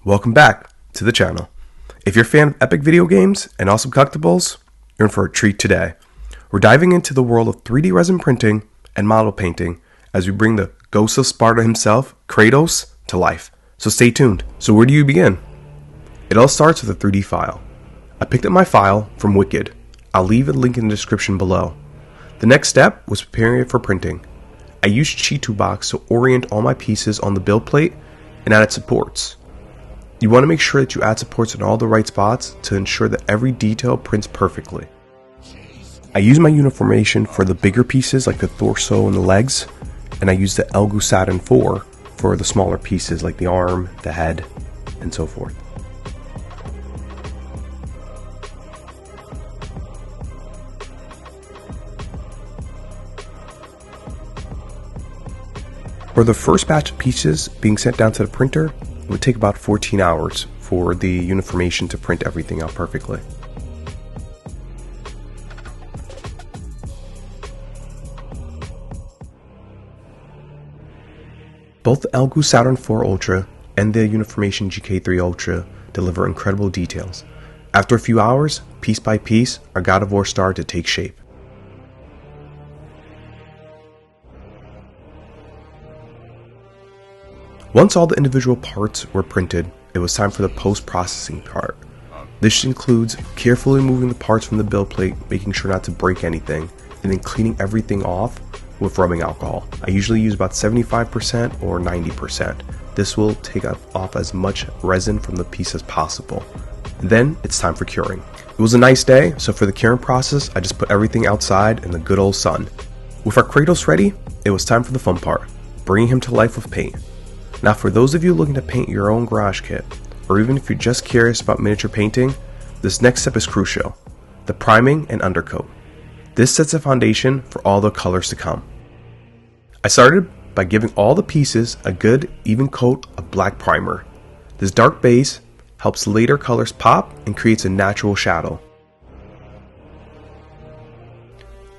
Welcome back to the channel. If you're a fan of epic video games and awesome collectibles, you're in for a treat today. We're diving into the world of 3D resin printing and model painting as we bring the ghost of Sparta himself, Kratos, to life. So stay tuned. So where do you begin? It all starts with a 3D file. I picked up my file from Wicked. I'll leave a link in the description below. The next step was preparing it for printing. I used Sheet 2 Box to orient all my pieces on the build plate and added supports. You want to make sure that you add supports in all the right spots to ensure that every detail prints perfectly. I use my uniformation for the bigger pieces like the torso and the legs, and I use the Elegoo Saturn IV for the smaller pieces like the arm, the head, and so forth. For the first batch of pieces being sent down to the printer, it would take about 14 hours for the uniformation to print everything out perfectly. Both the Elegoo Saturn IV Ultra and the Uniformation G3 Ultra deliver incredible details. After a few hours, piece by piece, our God of War started to take shape. Once all the individual parts were printed, it was time for the post-processing part. This includes carefully removing the parts from the build plate, making sure not to break anything, and then cleaning everything off with rubbing alcohol. I usually use about 75% or 90%. This will take off as much resin from the piece as possible. And then it's time for curing. It was a nice day, so for the curing process, I just put everything outside in the good old sun. With our Kratos ready, it was time for the fun part, bringing him to life with paint. Now for those of you looking to paint your own garage kit, or even if you're just curious about miniature painting, this next step is crucial, the priming and undercoat. This sets a foundation for all the colors to come. I started by giving all the pieces a good even coat of black primer. This dark base helps later colors pop and creates a natural shadow.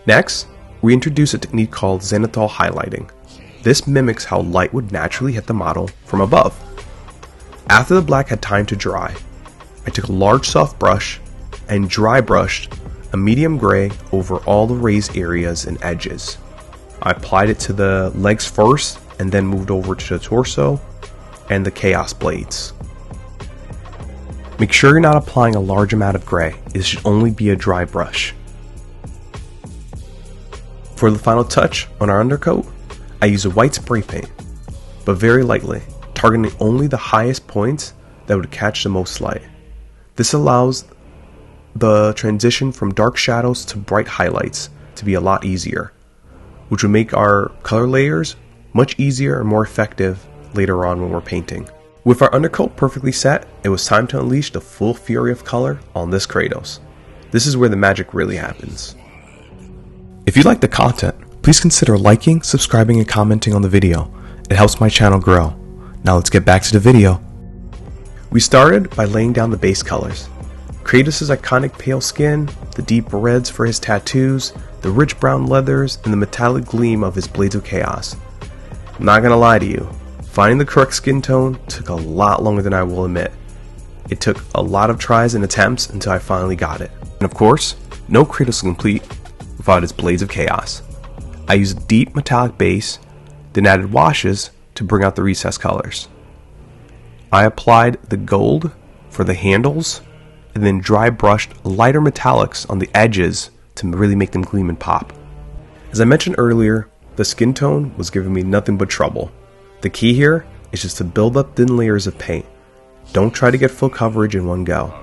Next, we introduce a technique called zenithal highlighting. This mimics how light would naturally hit the model from above. After the black had time to dry, I took a large soft brush and dry brushed a medium gray over all the raised areas and edges. I applied it to the legs first and then moved over to the torso and the chaos blades. Make sure you're not applying a large amount of gray. It should only be a dry brush. For the final touch on our undercoat, I use a white spray paint, but very lightly, targeting only the highest points that would catch the most light. This allows the transition from dark shadows to bright highlights to be a lot easier, which will make our color layers much easier and more effective later on when we're painting. With our undercoat perfectly set, it was time to unleash the full fury of color on this Kratos. This is where the magic really happens. If you like the content, please consider liking, subscribing, and commenting on the video. It helps my channel grow. Now let's get back to the video. We started by laying down the base colors. Kratos' iconic pale skin, the deep reds for his tattoos, the rich brown leathers, and the metallic gleam of his blades of chaos. I'm not gonna lie to you, finding the correct skin tone took a lot longer than I will admit. It took a lot of tries and attempts until I finally got it. And of course, no Kratos is complete without his blades of chaos. I used a deep metallic base, then added washes to bring out the recessed colors. I applied the gold for the handles, and then dry brushed lighter metallics on the edges to really make them gleam and pop. As I mentioned earlier, the skin tone was giving me nothing but trouble. The key here is just to build up thin layers of paint. Don't try to get full coverage in one go.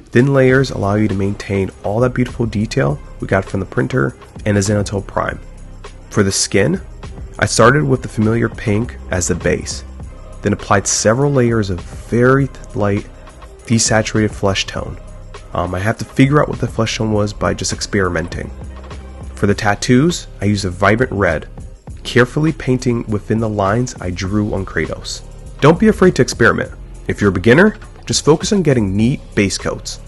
Thin layers allow you to maintain all that beautiful detail we got from the printer and a zenithal prime. For the skin, I started with the familiar pink as the base, then applied several layers of very light desaturated flesh tone. I have to figure out what the flesh tone was by just experimenting. For the tattoos, I used a vibrant red, carefully painting within the lines I drew on Kratos. Don't be afraid to experiment. If you're a beginner, just focus on getting neat base coats.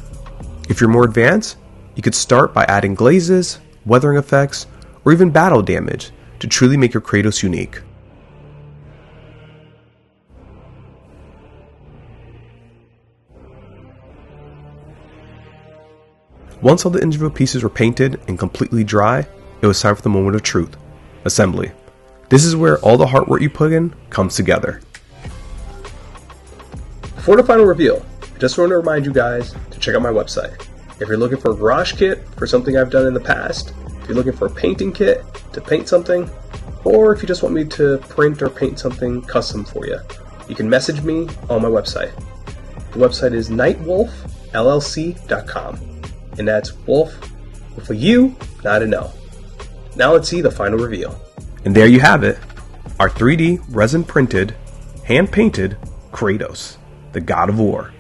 If you're more advanced, you could start by adding glazes, weathering effects, or even battle damage to truly make your Kratos unique. Once all the individual pieces were painted and completely dry, it was time for the moment of truth, assembly. This is where all the hard work you put in comes together. Before the final reveal, I just want to remind you guys to check out my website. If you're looking for a garage kit for something I've done in the past, if you're looking for a painting kit to paint something, or if you just want me to print or paint something custom for you, you can message me on my website. The website is nightwolfllc.com, and that's wolf with a U, not an L. Now let's see the final reveal. And there you have it, our 3D resin printed, hand painted Kratos, the God of War.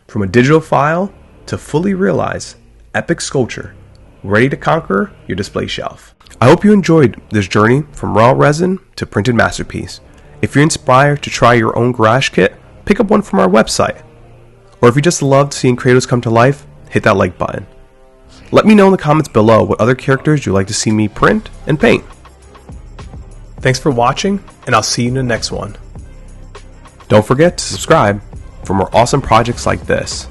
From a digital file to fully realized epic sculpture, ready to conquer your display shelf. I hope you enjoyed this journey from raw resin to printed masterpiece. If you're inspired to try your own garage kit, pick up one from our website. Or if you just loved seeing Kratos come to life, hit that like button. Let me know in the comments below what other characters you'd like to see me print and paint. Thanks for watching, and I'll see you in the next one. Don't forget to subscribe for more awesome projects like this.